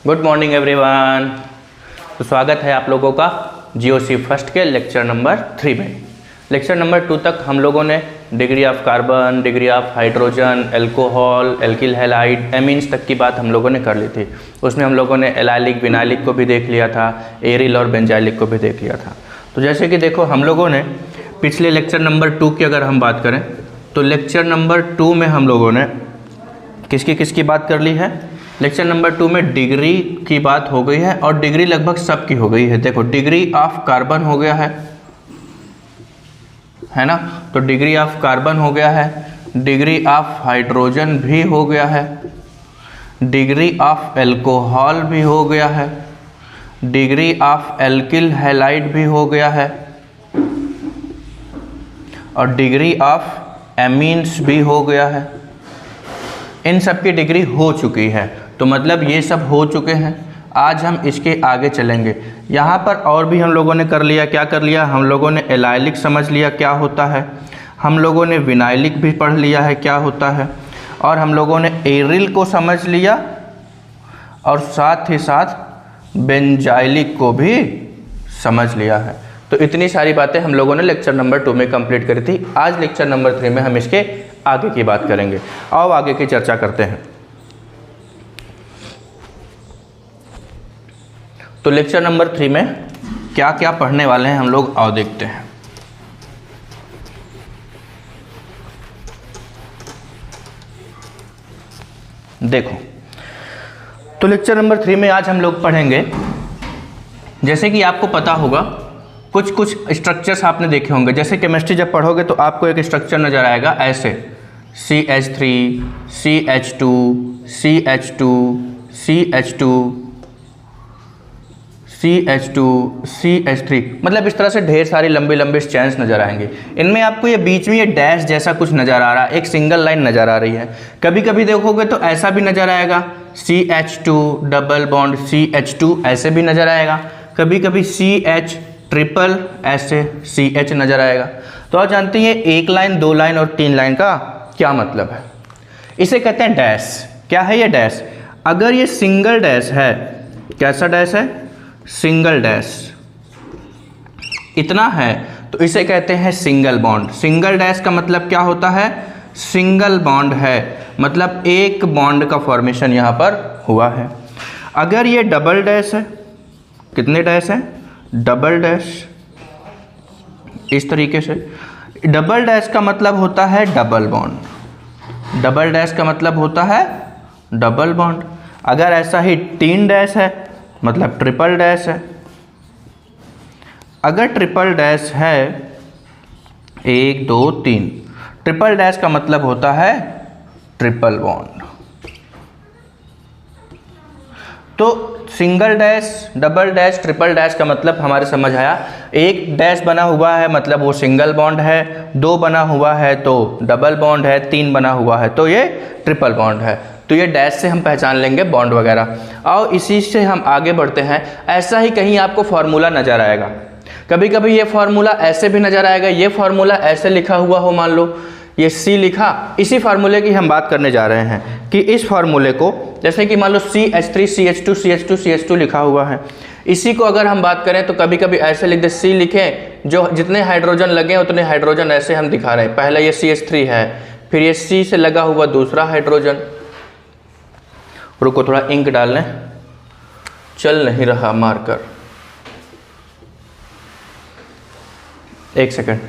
Good morning everyone. तो स्वागत है आप लोगों का जीओसी फर्स्ट के लेक्चर नंबर 3 में। लेक्चर नंबर 2 तक हम लोगों ने degree of carbon, degree of hydrogen, alcohol, alkyl halide, amines तक की बात हम लोगों ने कर ली थी। उसमें हम लोगों ने एलाइलिक, विनाइलिक को भी देख लिया था, एरिल और बेंजाइलिक को भी देख लिया था। तो जैसे कि देखो हम लोगों ने पिछले लेक्चर नंबर 2 की अगर हम बात करें तो लेक्चर नंबर 2 में हम लोगों ने किसकी बात कर ली है। लेक्चर नंबर 2 में डिग्री की बात हो गई है और डिग्री लगभग सबकी हो गई है। देखो डिग्री ऑफ कार्बन हो गया है ना, तो डिग्री ऑफ कार्बन हो गया है, डिग्री ऑफ हाइड्रोजन भी हो गया है, डिग्री ऑफ एल्कोहल भी हो गया है, डिग्री ऑफ एल्किल हैलाइड भी हो गया है और डिग्री ऑफ एमीन्स भी हो गया है। इन सब की डिग्री हो चुकी है, तो मतलब ये सब हो चुके हैं। आज हम इसके आगे चलेंगे। यहाँ पर और भी हम लोगों ने कर लिया, क्या कर लिया, हम लोगों ने एलाइलिक समझ लिया क्या होता है, हम लोगों ने विनाइलिक भी पढ़ लिया है क्या होता है, और हम लोगों ने एरिल को समझ लिया और साथ ही साथ बेंजाइलिक को भी समझ लिया है। तो इतनी सारी बातें हम लोगों ने लेक्चर नंबर 2 में कंप्लीट करी थी। आज लेक्चर नंबर 3 में हम इसके आगे की बात करेंगे। आओ आगे की चर्चा करते हैं। तो लेक्चर नंबर 3 में क्या क्या पढ़ने वाले हैं हम लोग, आओ देखते हैं। देखो तो लेक्चर नंबर 3 में आज हम लोग पढ़ेंगे, जैसे कि आपको पता होगा कुछ स्ट्रक्चर्स आपने देखे होंगे। जैसे केमिस्ट्री जब पढ़ोगे तो आपको एक स्ट्रक्चर नज़र आएगा ऐसे, CH3, CH2, CH2, CH2, CH2, CH3, मतलब इस तरह से ढेर सारी लंबी लंबी चेन्स नज़र आएंगे। इनमें आपको ये बीच में ये डैश जैसा कुछ नज़र आ रहा है, एक सिंगल लाइन नज़र आ रही है। कभी कभी देखोगे तो ऐसा भी नज़र आएगा, CH2 डबल बॉन्ड CH2 ऐसे भी नज़र आएगा। कभी कभी CH ट्रिपल ऐसे CH नज़र आएगा। तो आप जानते हैं एक लाइन, 2 लाइन और 3 लाइन का क्या मतलब है। इसे कहते हैं डैश। क्या है ये डैश? अगर ये सिंगल डैश है, कैसा डैश है, सिंगल डैश इतना है, तो इसे कहते हैं सिंगल बॉन्ड। सिंगल डैश का मतलब क्या होता है, सिंगल बॉन्ड है, मतलब एक बॉन्ड का फॉर्मेशन यहाँ पर हुआ है। अगर ये डबल डैश है, कितने डैश हैं, डबल डैश, इस तरीके से। डबल डैश का मतलब होता है डबल बॉन्ड, डबल डैश का मतलब होता है डबल बॉन्ड। अगर ऐसा ही 3 डैश है मतलब ट्रिपल डैश है। अगर ट्रिपल डैश है 1 2 3, ट्रिपल डैश का मतलब होता है ट्रिपल बॉन्ड। तो single dash, double dash, triple dash का मतलब हमारे समझ आया। एक डैश बना हुआ है मतलब वो सिंगल बॉन्ड है, 2 बना हुआ है तो डबल बॉन्ड है, 3 बना हुआ है तो ये ट्रिपल बॉन्ड है। तो ये डैश से हम पहचान लेंगे बॉन्ड वगैरह। और इसी से हम आगे बढ़ते हैं। ऐसा ही कहीं आपको फॉर्मूला नज़र आएगा, कभी कभी ये फॉर्मूला ऐसे भी नज़र आएगा। ये फॉर्मूला ऐसे लिखा हुआ हो, मान लो ये C लिखा, इसी फार्मूले की हम बात करने जा रहे हैं कि इस फार्मूले को, जैसे कि मान लो CH3 CH2 CH2 CH2 लिखा हुआ है, इसी को अगर हम बात करें तो कभी कभी ऐसे लिख दे, C लिखें, जो जितने हाइड्रोजन लगे उतने हाइड्रोजन ऐसे हम दिखा रहे हैं। पहले ये CH3 है, फिर ये C से लगा हुआ दूसरा हाइड्रोजन। रुको थोड़ा इंक डाल लें, चल नहीं रहा मार्कर, 1 सेकेंड।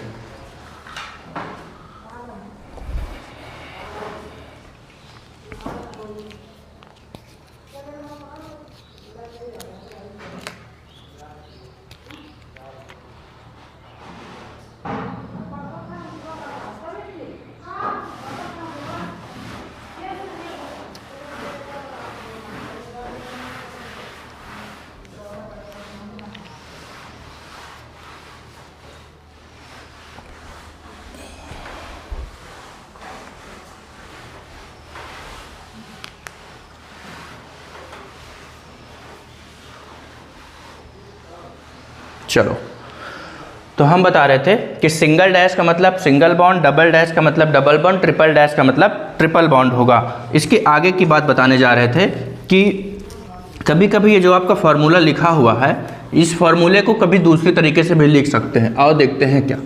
चलो, तो हम बता रहे थे कि सिंगल डैश का मतलब सिंगल बॉन्ड, डबल डैश का मतलब डबल बॉन्ड, ट्रिपल डैश का मतलब ट्रिपल बॉन्ड होगा। इसके आगे की बात बताने जा रहे थे कि कभी कभी ये जो आपका फार्मूला लिखा हुआ है, इस फार्मूले को कभी दूसरी तरीके से भी लिख सकते हैं। आओ देखते हैं क्या।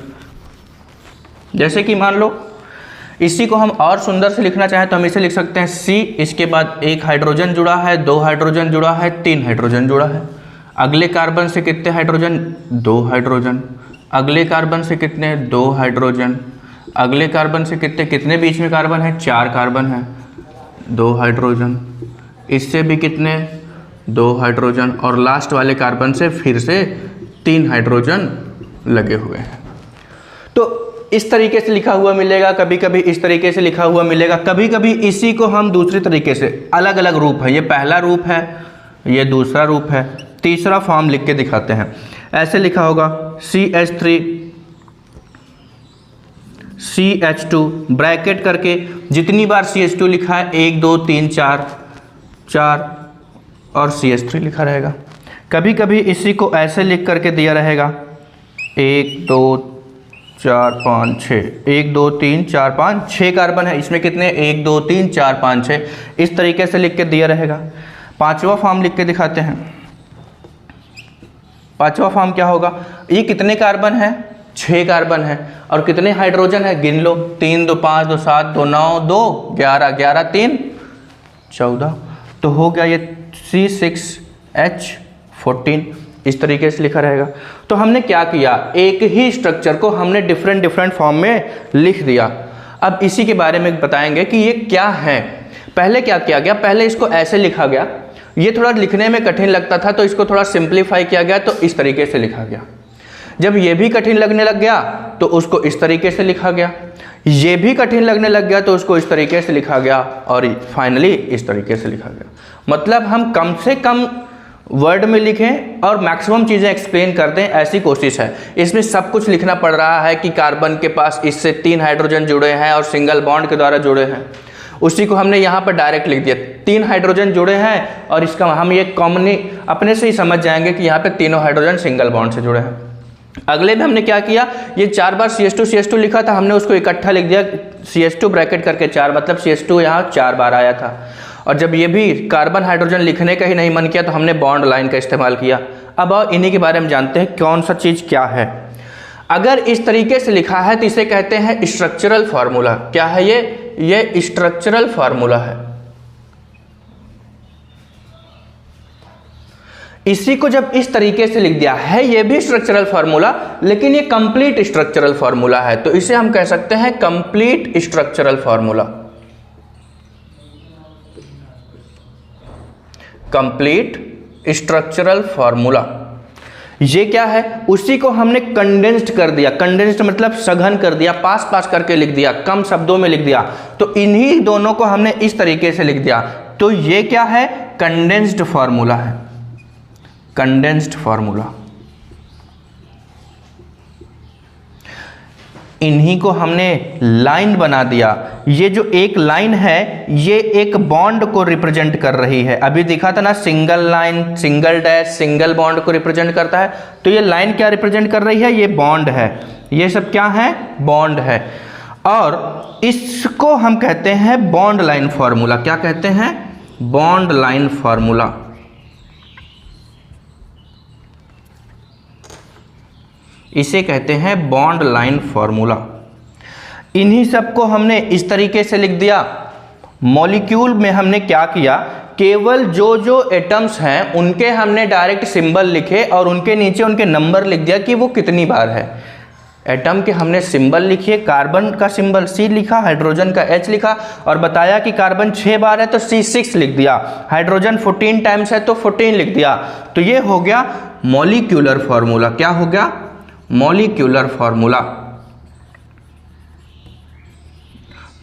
जैसे कि मान लो इसी को हम और सुंदर से लिखना चाहें तो हम इसे लिख सकते हैं C, इसके बाद एक हाइड्रोजन जुड़ा है, 2 हाइड्रोजन जुड़ा है, 3 हाइड्रोजन जुड़ा है। अगले कार्बन से कितने हाइड्रोजन? 2 हाइड्रोजन। अगले कार्बन से कितने? 2 हाइड्रोजन। अगले कार्बन से कितने बीच में कार्बन है? 4 कार्बन है, 2 हाइड्रोजन। इससे भी कितने? 2 हाइड्रोजन। और लास्ट वाले कार्बन से फिर से 3 हाइड्रोजन लगे हुए हैं। तो इस तरीके से लिखा हुआ मिलेगा, कभी कभी इस तरीके से लिखा हुआ मिलेगा, कभी कभी इसी को हम दूसरी तरीके से, अलग अलग रूप है, ये पहला रूप है, ये दूसरा रूप है, तीसरा फॉर्म लिख के दिखाते हैं। ऐसे लिखा होगा CH3 CH2 ब्रैकेट करके जितनी बार CH2 लिखा है 1 2 3 4 और CH3 लिखा रहेगा। कभी कभी इसी को ऐसे लिख करके दिया रहेगा 1 2 4 5 6, 1 2 3 4 5 6 कार्बन है, इसमें कितने? 1 2 3 4 5 6, इस तरीके से लिख के दिया रहेगा। पांचवा फॉर्म लिख के दिखाते हैं। पांचवा फॉर्म क्या होगा? ये कितने कार्बन है? 6 कार्बन है। और कितने हाइड्रोजन है? गिन लो, 3 2 5 2 7 2 9 2 11 11 3 14, तो हो गया ये C6H14, इस तरीके से लिखा रहेगा। तो हमने क्या किया, एक ही स्ट्रक्चर को हमने डिफरेंट फॉर्म में लिख दिया। अब इसी के बारे में बताएंगे कि ये क्या है। पहले क्या किया गया, पहले इसको ऐसे लिखा गया, ये थोड़ा लिखने में कठिन लगता था तो इसको थोड़ा सिंप्लीफाई किया गया, तो इस तरीके से लिखा गया। जब ये भी कठिन लगने लग गया तो उसको इस तरीके से लिखा गया, ये भी कठिन लगने लग गया तो उसको इस तरीके से लिखा गया, और फाइनली इस तरीके से लिखा गया। मतलब हम कम से कम वर्ड में लिखें और मैक्सिमम चीज़ें एक्सप्लेन कर दें, ऐसी कोशिश है। इसमें सब कुछ लिखना पड़ रहा है कि कार्बन के पास इससे 3 हाइड्रोजन जुड़े हैं और सिंगल बॉन्ड के द्वारा जुड़े हैं, उसी को हमने यहाँ पर डायरेक्ट लिख दिया। 3 हाइड्रोजन जुड़े हैं और इसका हम ये कॉमनली अपने से ही समझ जाएंगे कि यहाँ पे तीनों हाइड्रोजन सिंगल बॉन्ड से जुड़े हैं। अगले में हमने क्या किया, ये 4 बार CH2 लिखा था, हमने उसको इकट्ठा लिख दिया CH2 ब्रैकेट करके 4, मतलब CH2 यहाँ 4 बार आया था। और जब ये भी कार्बन हाइड्रोजन लिखने का ही नहीं मन किया तो हमने बॉन्ड लाइन का इस्तेमाल किया। अब आओ इन्हीं के बारे में जानते हैं कौन सा चीज़ क्या है। अगर इस तरीके से लिखा है तो इसे कहते हैं स्ट्रक्चरल फार्मूला। क्या है ये स्ट्रक्चरल फार्मूला है। इसी को जब इस तरीके से लिख दिया है, ये भी स्ट्रक्चरल फार्मूला, लेकिन ये कंप्लीट स्ट्रक्चरल फार्मूला है, तो इसे हम कह सकते हैं complete structural formula. Complete structural formula ये क्या है, उसी को हमने कंडेंस्ड कर दिया। कंडेंस्ड मतलब सघन कर दिया, पास करके लिख दिया, कम शब्दों में लिख दिया। तो इन्हीं दोनों को हमने इस तरीके से लिख दिया। तो ये क्या है, कंडेंस्ड फार्मूला है, कंडेंस्ड फार्मूला। इन्हीं को हमने लाइन बना दिया। ये जो एक लाइन है ये एक बॉन्ड को रिप्रेजेंट कर रही है। अभी दिखा था ना, single line, single dash, single bond को रिप्रेजेंट करता है। तो ये लाइन क्या रिप्रेजेंट कर रही है, ये बॉन्ड है। ये सब क्या है, बॉन्ड है। और इसको हम कहते हैं बॉन्ड लाइन फार्मूला। क्या कहते हैं, बॉन्ड लाइन फार्मूला। इसे कहते हैं बॉन्ड लाइन फार्मूला। इन्हीं सब को हमने इस तरीके से लिख दिया। मॉलिक्यूल में हमने क्या किया, केवल जो एटम्स हैं उनके हमने डायरेक्ट सिंबल लिखे और उनके नीचे उनके नंबर लिख दिया कि वो कितनी बार है। एटम के हमने सिंबल लिखिए, कार्बन का सिंबल C लिखा, हाइड्रोजन का H लिखा और बताया कि कार्बन 6 बार है तो C6 लिख दिया, हाइड्रोजन 14 टाइम्स है तो 14 लिख दिया। तो ये हो गया मॉलिक्यूलर फार्मूला। क्या हो गया, मॉलिक्यूलर फार्मूला।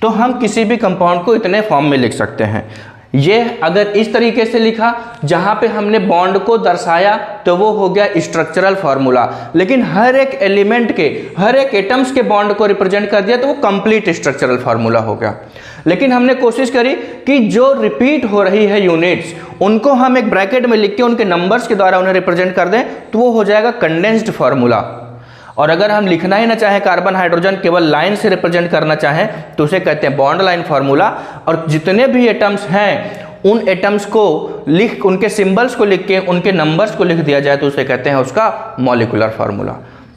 तो हम किसी भी कंपाउंड को इतने फॉर्म में लिख सकते हैं। ये अगर इस तरीके से लिखा जहां पे हमने बॉन्ड को दर्शाया तो वो हो गया स्ट्रक्चरल फार्मूला। लेकिन हर एक एलिमेंट के, हर एक एटम्स के बॉन्ड को रिप्रेजेंट कर दिया तो वो कंप्लीट स्ट्रक्चरल फार्मूला हो गया। लेकिन हमने कोशिश करी कि जो रिपीट हो रही है यूनिट्स उनको हम एक ब्रैकेट में लिख के उनके नंबर्स के द्वारा उन्हें रिप्रेजेंट कर दें तो वो हो जाएगा कंडेंस्ड फार्मूला। और अगर हम लिखना ही ना चाहें कार्बन हाइड्रोजन, केवल लाइन से रिप्रेजेंट करना चाहें तो उसे कहते हैं बॉन्ड लाइन फार्मूला। और जितने भी एटम्स हैं उन एटम्स को लिख, उनके सिंबल्स को लिख के उनके नंबर्स को लिख दिया जाए तो उसे कहते हैं उसका मॉलिक्यूलर फार्मूला।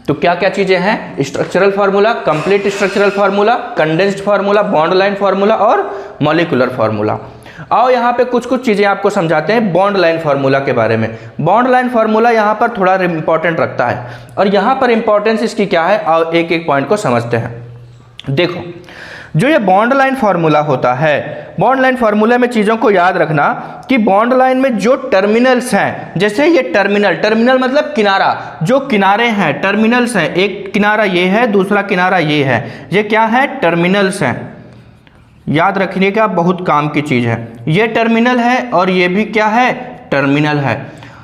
तो क्या क्या चीज़ें हैं? Structural formula, complete structural formula, condensed formula, bond line formula और मॉलिक्यूलर फार्मूला। आओ यहाँ पे कुछ कुछ चीज़ें आपको समझाते हैं बॉन्ड लाइन फार्मूला के बारे में। बॉन्ड लाइन फार्मूला यहाँ पर थोड़ा इंपॉर्टेंट रखता है और यहाँ पर इंपॉर्टेंस इसकी क्या है, आओ एक एक पॉइंट को समझते हैं। देखो, जो ये बॉन्ड लाइन फार्मूला होता है, बॉन्ड लाइन फार्मूला में चीज़ों को याद रखना कि बॉन्ड लाइन में जो टर्मिनल्स हैं, जैसे ये टर्मिनल, टर्मिनल मतलब किनारा, जो किनारे हैं टर्मिनल्स हैं, एक किनारा ये है, दूसरा किनारा ये है, ये क्या है? टर्मिनल्स हैं। याद रखने का बहुत काम की चीज़ है। ये टर्मिनल है और ये भी क्या है? टर्मिनल है।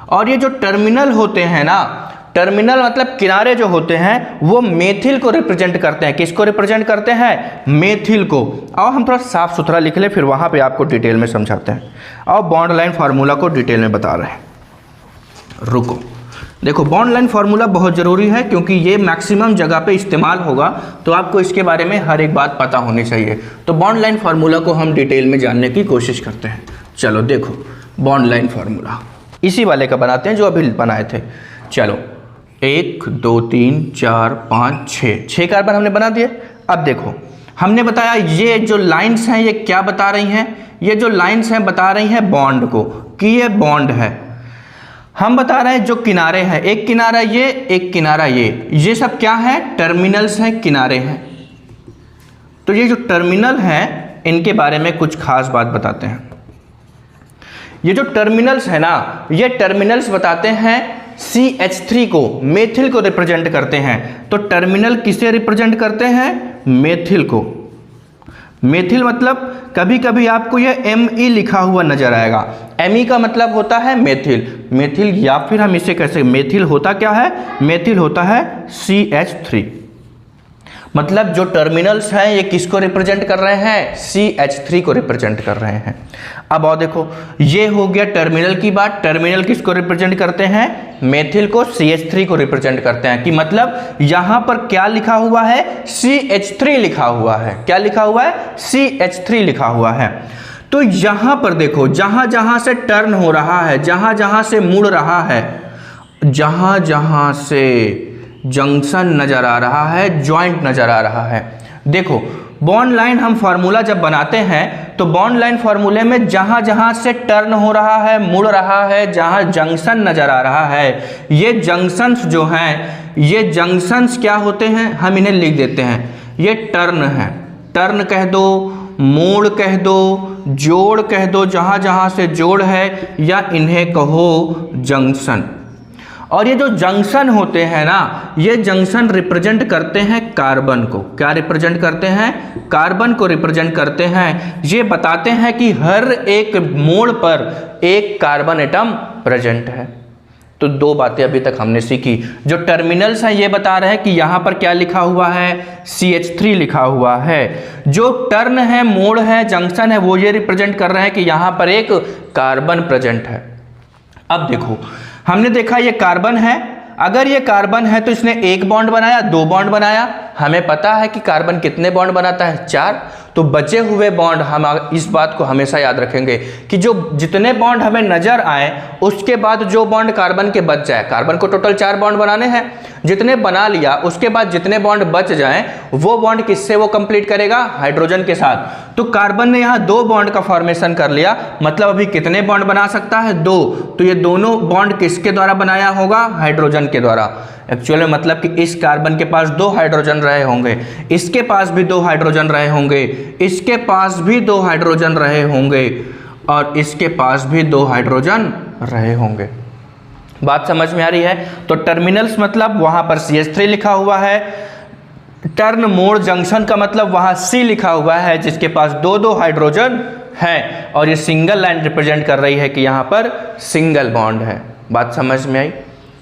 और ये जो टर्मिनल होते हैं ना, टर्मिनल मतलब किनारे जो होते हैं वो मेथिल को रिप्रेजेंट करते हैं। किसको रिप्रेजेंट करते हैं? मेथिल को। आओ हम थोड़ा साफ सुथरा लिख ले, फिर वहाँ पे आपको डिटेल में समझाते हैं। आओ बॉन्ड लाइन फार्मूला को डिटेल में बता रहे हैं। रुको, देखो बॉन्ड लाइन फार्मूला बहुत ज़रूरी है क्योंकि ये मैक्सिमम जगह पे इस्तेमाल होगा, तो आपको इसके बारे में हर एक बात पता होनी चाहिए। तो बॉन्ड लाइन फार्मूला को हम डिटेल में जानने की कोशिश करते हैं। चलो देखो, बॉन्ड लाइन फार्मूला इसी वाले का बनाते हैं जो अभी बनाए थे। चलो 1 2 3 4 5 6 कार्बन हमने बना दिए। अब देखो, हमने बताया ये जो लाइंस हैं ये क्या बता रही हैं? ये जो लाइंस हैं बता रही हैं बॉन्ड को, कि ये बॉन्ड है। हम बता रहे हैं जो किनारे हैं, एक किनारा ये, एक किनारा ये सब क्या है? टर्मिनल्स हैं, किनारे हैं। तो ये जो टर्मिनल हैं इनके बारे में कुछ खास बात बताते हैं। ये जो टर्मिनल्स है ना, ये टर्मिनल्स बताते हैं CH3 को, मेथिल को रिप्रेजेंट करते हैं। तो टर्मिनल किसे रिप्रेजेंट करते हैं? मेथिल को। मेथिल मतलब कभी कभी आपको यह Me लिखा हुआ नजर आएगा। Me का मतलब होता है मेथिल, मेथिल, या फिर हम इसे कैसे, मेथिल होता क्या है? मेथिल होता है CH3। मतलब जो टर्मिनल्स हैं ये किसको रिप्रेजेंट कर रहे हैं? CH3 को रिप्रेजेंट कर रहे हैं। अब और देखो, ये हो गया टर्मिनल की बात। टर्मिनल किसको रिप्रेजेंट करते हैं? मेथिल को, CH3 को रिप्रेजेंट करते हैं। कि मतलब यहां पर क्या लिखा हुआ है? CH3 लिखा हुआ है। क्या लिखा हुआ है? CH3 लिखा हुआ है। तो यहां पर देखो, जहां जहां से टर्न हो रहा है, जहां जहां से मुड़ रहा है, जहां जहां से जंक्शन नजर आ रहा है, जॉइंट नजर आ रहा है। देखो बॉन्ड लाइन हम फार्मूला जब बनाते हैं तो बॉन्ड लाइन फार्मूले में जहां जहां से टर्न हो रहा है, मुड़ रहा है, जहां जंक्शन नजर आ रहा है, ये जंक्शंस जो हैं, ये जंक्शंस क्या होते हैं? हम इन्हें लिख देते हैं, ये टर्न है। टर्न कह दो, मोड़ कह दो, जोड़ कह दो, जहां जहां से जोड़ है, या इन्हें कहो जंक्शन। और ये जो जंक्शन होते हैं ना, ये जंक्शन रिप्रेजेंट करते हैं कार्बन को। क्या रिप्रेजेंट करते हैं? कार्बन को रिप्रेजेंट करते हैं। ये बताते हैं कि हर एक मोड़ पर एक कार्बन एटम प्रेजेंट है। तो दो बातें अभी तक हमने सीखी। जो टर्मिनल्स हैं ये बता रहे हैं कि यहाँ पर क्या लिखा हुआ है? CH3 लिखा हुआ है। जो टर्न है, मोड़ है, जंक्शन है, वो ये रिप्रेजेंट कर रहे हैं कि यहाँ पर एक कार्बन प्रेजेंट है। अब देखो, हमने देखा ये कार्बन है। अगर ये कार्बन है तो इसने एक बॉन्ड बनाया, दो बॉन्ड बनाया। हमें पता है कि कार्बन कितने बॉन्ड बनाता है? 4। तो बचे हुए बॉन्ड, हम इस बात को हमेशा याद रखेंगे कि जो जितने बॉन्ड हमें नजर आए उसके बाद जो बॉन्ड कार्बन के बच जाए, कार्बन को टोटल 4 बॉन्ड बनाने हैं, जितने बना लिया उसके बाद जितने बॉन्ड बच जाएं वो बॉन्ड किससे वो कंप्लीट करेगा? हाइड्रोजन के साथ। तो कार्बन ने यहाँ 2 बॉन्ड का फॉर्मेशन कर लिया, मतलब अभी कितने बॉन्ड बना सकता है? 2। तो ये दोनों बॉन्ड किसके द्वारा बनाया होगा? हाइड्रोजन के द्वारा। एक्चुअली मतलब कि इस कार्बन के पास 2 हाइड्रोजन रहे होंगे, इसके पास भी 2 हाइड्रोजन रहे होंगे, इसके पास भी 2 हाइड्रोजन रहे होंगे, और इसके पास भी 2 हाइड्रोजन रहे होंगे। बात समझ में आ रही है? तो टर्मिनल्स मतलब वहां पर CH3 लिखा हुआ है। टर्न, मोड़, जंक्शन का मतलब वहां C लिखा हुआ है जिसके पास 2 हाइड्रोजन है, और ये सिंगल लाइन रिप्रेजेंट कर रही है कि यहाँ पर सिंगल बॉन्ड है। बात समझ में आई?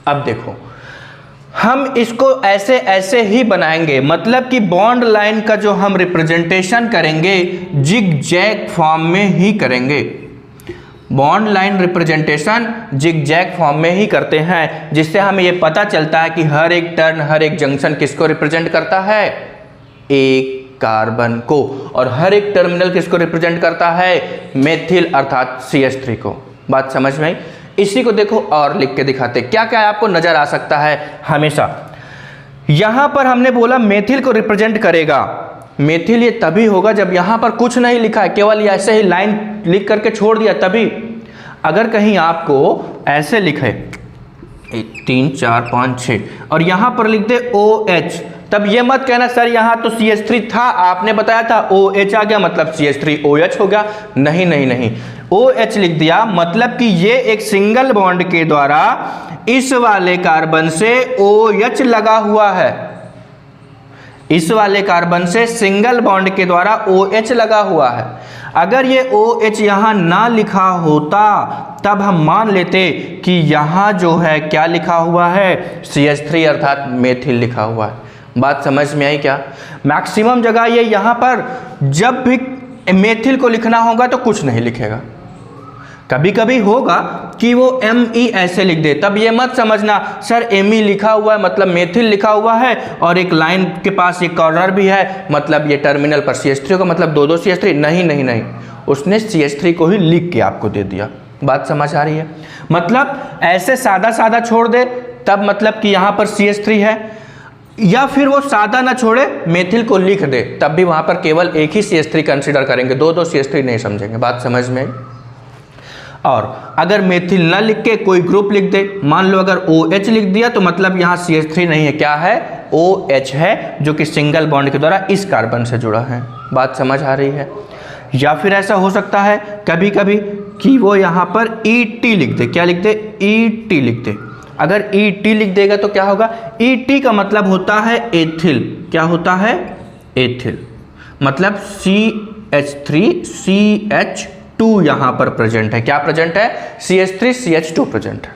अब देखो, हम इसको ऐसे ऐसे ही बनाएंगे, मतलब कि बॉन्ड लाइन का जो हम रिप्रेजेंटेशन करेंगे जिग जैग फॉर्म में ही करेंगे। Bond line representation zig zag form में ही करते हैं, जिससे हमें ये पता चलता है कि हर एक टर्न, हर एक जंक्शन किसको रिप्रेजेंट करता है? एक कार्बन को, और हर एक टर्मिनल किसको रिप्रेजेंट करता है? मेथिल अर्थात CH3 को। बात समझ में आई? इसी को देखो और लिख के दिखाते, क्या क्या आपको नजर आ सकता है हमेशा। यहां पर हमने बोला मेथिल को रिप्रेजेंट करेगा, मेथिल ये तभी होगा जब यहां पर कुछ नहीं लिखा है, केवल ऐसे ही लाइन लिख करके छोड़ दिया तभी। अगर कहीं आपको ऐसे लिखे 3 4 5 6 और यहां पर लिख दे OH, तब ये मत कहना सर यहां तो CH3 था, आपने बताया था OH आ गया मतलब CH3OH हो गया। नहीं नहीं नहीं, OH लिख दिया मतलब कि ये एक सिंगल बॉन्ड के द्वारा इस वाले कार्बन से OH लगा हुआ है, इस वाले कार्बन से सिंगल बॉन्ड के द्वारा OH लगा हुआ है। अगर ये OH यहां ना लिखा होता तब हम मान लेते कि यहां जो है क्या लिखा हुआ है? CH3 अर्थात मेथिल लिखा हुआ है। बात समझ में आई क्या? मैक्सिमम जगह ये यहां पर जब भी मेथिल को लिखना होगा तो कुछ नहीं लिखेगा, कभी कभी होगा कि वो ME ऐसे लिख दे, तब ये मत समझना सर ME लिखा हुआ है मतलब मेथिल लिखा हुआ है और एक लाइन के पास एक कॉर्नर भी है मतलब ये टर्मिनल पर CH3 का मतलब दो दो CH3। नहीं नहीं नहीं, उसने CH3 को ही लिख के आपको दे दिया। बात समझ आ रही है? मतलब ऐसे सादा सादा छोड़ दे तब मतलब कि यहाँ पर CH3 है, या फिर वो सादा ना छोड़े मेथिल को लिख दे तब भी वहाँ पर केवल एक ही CH3 कंसिडर करेंगे, दो दो CH3 नहीं समझेंगे। बात समझ में आई? और अगर मेथिल ना लिख के कोई ग्रुप लिख दे, मान लो अगर OH लिख दिया तो मतलब यहाँ CH3 नहीं है, क्या है? OH है जो कि सिंगल बॉन्ड के द्वारा इस कार्बन से जुड़ा है। बात समझ आ रही है? या फिर ऐसा हो सकता है कभी कभी कि वो यहाँ पर ET लिख दे, क्या लिख दे? ET लिख दे। अगर ET लिख देगा तो क्या होगा? ET का मतलब होता है एथिल, क्या होता है? एथिल, मतलब CH3CH2 यहां पर प्रेजेंट है। क्या प्रेजेंट है? CH3CH2 प्रेजेंट है।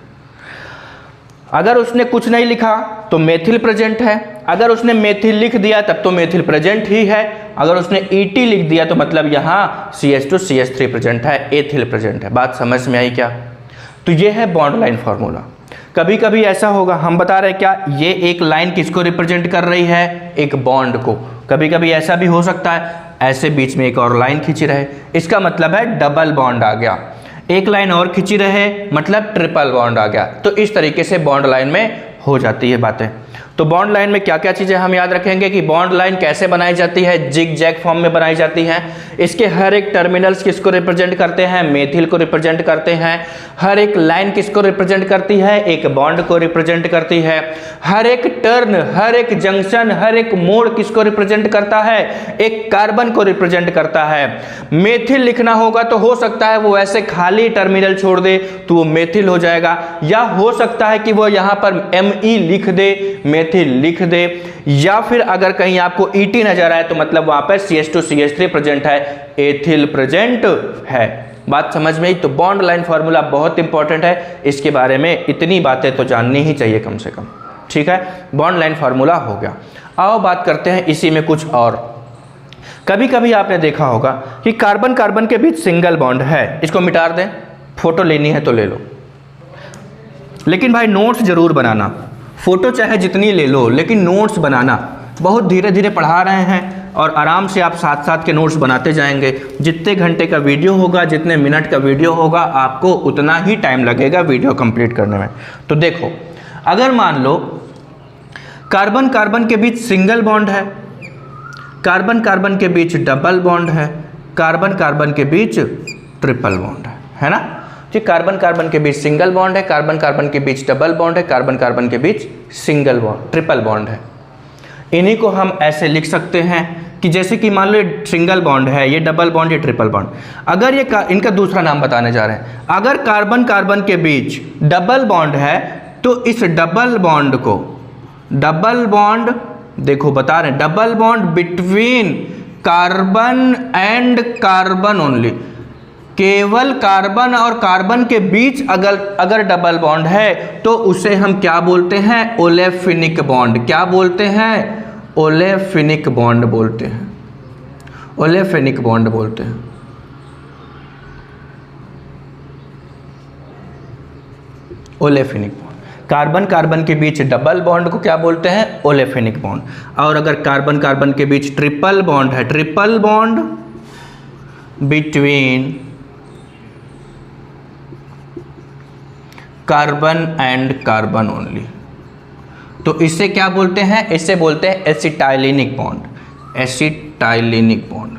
अगर उसने कुछ नहीं लिखा तो मेथिल प्रेजेंट है, अगर उसने मेथिल लिख दिया तब तो मेथिल प्रेजेंट ही है, अगर उसने ET लिख दिया तो मतलब यहां CH2CH3 प्रेजेंट है, एथिल प्रेजेंट है। बात समझ में आई क्या? तो ये है बॉन्ड लाइन फॉर्मूला। कभी कभी ऐसा होगा, हम बता रहे क्या, ये एक लाइन किसको रिप्रेजेंट कर रही है? एक बॉन्ड को। कभी कभी ऐसा भी हो सकता है ऐसे बीच में एक और लाइन खींची रहे, इसका मतलब है डबल बॉन्ड आ गया। एक लाइन और खींची रहे मतलब ट्रिपल बॉन्ड आ गया। तो इस तरीके से बॉन्ड लाइन में हो जाती है बातें। तो बॉन्ड लाइन में क्या क्या चीज़ें हम याद रखेंगे कि बॉन्ड लाइन कैसे बनाई जाती है? जिग जैग फॉर्म में बनाई जाती है। इसके हर एक टर्मिनल्स किसको रिप्रेजेंट करते हैं? मेथिल को रिप्रेजेंट करते हैं। हर एक लाइन किसको रिप्रेजेंट करती है? एक बॉन्ड को रिप्रेजेंट करती है। हर एक टर्न, हर एक जंक्शन, हर एक मोड़ किसको रिप्रेजेंट करता है? एक कार्बन को रिप्रेजेंट करता है। मेथिल लिखना होगा तो हो सकता है वो ऐसे खाली टर्मिनल छोड़ दे तो वो मेथिल हो जाएगा, या हो सकता है कि वो यहाँ पर ME लिख दे, मेथिल लिख दे, या फिर अगर कहीं आपको ET नजर आए तो मतलब वहां पर CH2CH3 प्रेजेंट है, एथिल प्रेजेंट है। बात समझ में आई? तो बॉन्ड लाइन फॉर्मूला बहुत इंपॉर्टेंट है, इसके बारे में इतनी बातें तो जाननी ही चाहिए कम से कम। ठीक है, बॉन्ड लाइन फॉर्मूला हो गया। आओ बात करते हैं इसी में कुछ और। कभी कभी आपने देखा होगा कि कार्बन कार्बन के बीच सिंगल बॉन्ड है, इसको मिटा दें, फोटो लेनी है तो ले लो, लेकिन भाई नोट्स जरूर बनाना। फोटो चाहे जितनी ले लो लेकिन नोट्स बनाना। बहुत धीरे धीरे पढ़ा रहे हैं और आराम से आप साथ साथ के नोट्स बनाते जाएंगे। जितने घंटे का वीडियो होगा, जितने मिनट का वीडियो होगा, आपको उतना ही टाइम लगेगा वीडियो कंप्लीट करने में। तो देखो, अगर मान लो कार्बन कार्बन के बीच सिंगल बॉन्ड है, कार्बन कार्बन के बीच डबल बॉन्ड है, कार्बन कार्बन के बीच ट्रिपल बॉन्ड है ना? कि कार्बन कार्बन के बीच सिंगल बॉन्ड है, कार्बन कार्बन के बीच डबल बॉन्ड है, कार्बन कार्बन के बीच सिंगल बॉन्ड ट्रिपल बॉन्ड है। इन्हीं को हम ऐसे लिख सकते हैं कि जैसे कि मान लो ये सिंगल बॉन्ड है, ये डबल बॉन्ड, ये ट्रिपल बॉन्ड। अगर ये इनका दूसरा नाम बताने जा रहे हैं, अगर कार्बन कार्बन के बीच डबल बॉन्ड है तो इस डबल बॉन्ड को, डबल बॉन्ड देखो बता रहे हैं, double bond between carbon and carbon only, केवल कार्बन और कार्बन के बीच अगर डबल बॉन्ड है तो उसे हम क्या बोलते हैं? Olefinic bond. क्या बोलते हैं? ओलेफिनिक बॉन्ड बोलते हैं, ओलेफिनिक बॉन्ड बोलते हैं। Olefinic bond. कार्बन कार्बन के बीच डबल बॉन्ड को क्या बोलते हैं? Olefinic bond. और अगर कार्बन कार्बन के बीच ट्रिपल बॉन्ड है, triple bond between carbon and carbon only, तो इससे क्या बोलते हैं? इससे बोलते हैं एसिटाइलिनिक बॉन्ड, एसिटाइलिनिक बॉन्ड।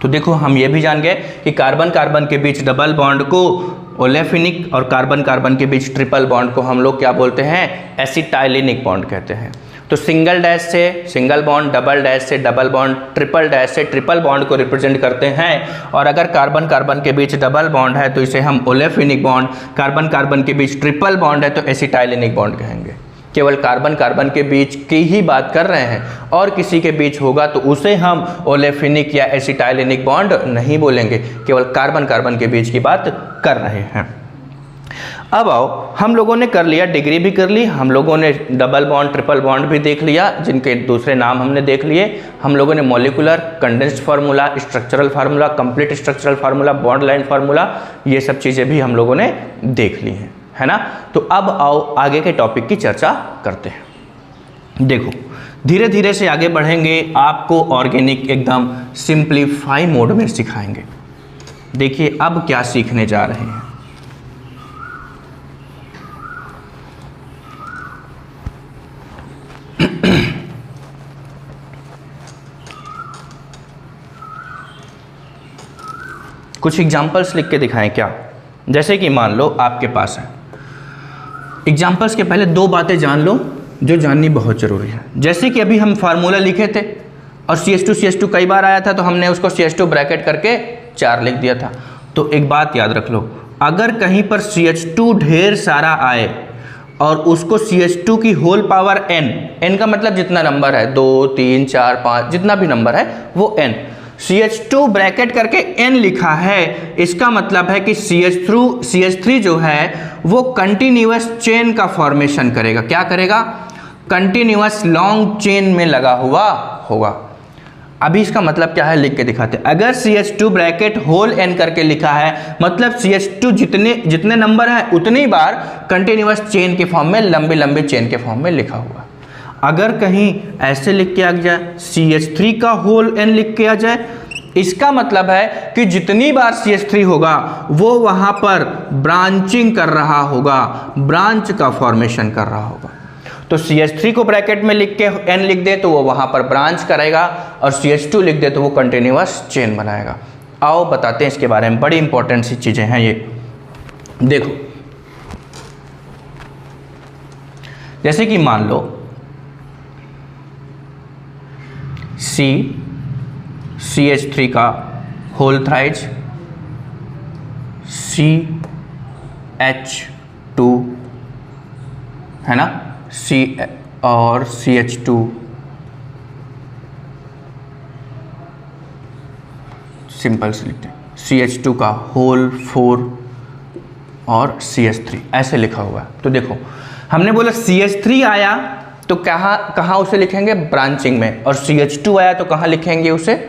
तो देखो हम ये भी जान गए कि कार्बन कार्बन के बीच डबल बॉन्ड को ओलेफिनिक और कार्बन कार्बन के बीच ट्रिपल बॉन्ड को हम लोग क्या बोलते हैं? एसिटाइलिनिक बॉन्ड कहते हैं। तो सिंगल डैश से सिंगल बॉन्ड, डबल डैश से डबल बॉन्ड, ट्रिपल डैश से ट्रिपल बॉन्ड को रिप्रेजेंट करते हैं। और अगर कार्बन कार्बन के बीच डबल बॉन्ड है तो इसे हम ओलेफिनिक बॉन्ड, कार्बन कार्बन के बीच ट्रिपल बॉन्ड है तो एसिटाइलिनिक बॉन्ड कहेंगे। केवल कार्बन कार्बन के बीच की ही बात कर रहे हैं, और किसी के बीच होगा तो उसे हम ओलेफिनिक या एसिटाइलिनिक बॉन्ड नहीं बोलेंगे, केवल कार्बन कार्बन के बीच की बात कर रहे हैं। अब आओ, हम लोगों ने कर लिया, डिग्री भी कर ली, हम लोगों ने डबल बॉन्ड ट्रिपल बॉन्ड भी देख लिया, जिनके दूसरे नाम हमने देख लिए। हम लोगों ने molecular, condensed formula, structural formula, complete structural formula, bond line formula, ये सब चीज़ें भी हम लोगों ने देख ली हैं, है ना। तो अब आओ आगे के टॉपिक की चर्चा करते हैं। देखो धीरे धीरे से आगे बढ़ेंगे, आपको ऑर्गेनिक एकदम सिंप्लीफाई मोड में सिखाएंगे। देखिए अब क्या सीखने जा रहे हैं। कुछ एग्जाम्पल्स लिख के दिखाएं क्या? जैसे कि मान लो आपके पास है, एग्जाम्पल्स के पहले दो बातें जान लो जो जाननी बहुत ज़रूरी है। जैसे कि अभी हम फार्मूला लिखे थे और CH2 कई बार आया था तो हमने उसको CH2 ब्रैकेट करके 4 लिख दिया था। तो एक बात याद रख लो, अगर कहीं पर CH2 ढेर सारा आए और उसको CH2 की होल पावर n का मतलब जितना नंबर है 2 3 4 5 जितना भी नंबर है वो n, CH2 ब्रैकेट करके n लिखा है, इसका मतलब है कि CH3 जो है वो कंटिन्यूअस चेन का फॉर्मेशन करेगा। क्या करेगा? कंटिन्यूअस लॉन्ग चेन में लगा हुआ होगा। अभी इसका मतलब क्या है लिख के दिखाते हैं। अगर CH2 ब्रैकेट होल n करके लिखा है मतलब CH2 जितने नंबर है उतनी ही बार कंटिन्यूअस चेन के फॉर्म में, लंबी लंबी चेन के फॉर्म में लिखा हुआ। अगर कहीं ऐसे लिख के आ जाए CH3 का होल n लिख के आ जाए, इसका मतलब है कि जितनी बार CH3 होगा वो वहाँ पर ब्रांचिंग कर रहा होगा, ब्रांच का फॉर्मेशन कर रहा होगा। तो CH3 को ब्रैकेट में लिख के n लिख दे तो वो वहाँ पर ब्रांच करेगा, और CH2 लिख दे तो वो कंटिन्यूअस चेन बनाएगा। आओ बताते हैं इसके बारे में, बड़ी इंपॉर्टेंट सी चीज़ें हैं ये। देखो जैसे कि मान लो CH3 का होल थ्राइज CH2 है ना, C और CH2 सिंपल से लिखते हैं, CH2 का होल 4 और CH3 ऐसे लिखा हुआ है। तो देखो हमने बोला CH3 आया तो कहाँ उसे लिखेंगे? ब्रांचिंग में। और CH2 आया तो कहाँ लिखेंगे उसे?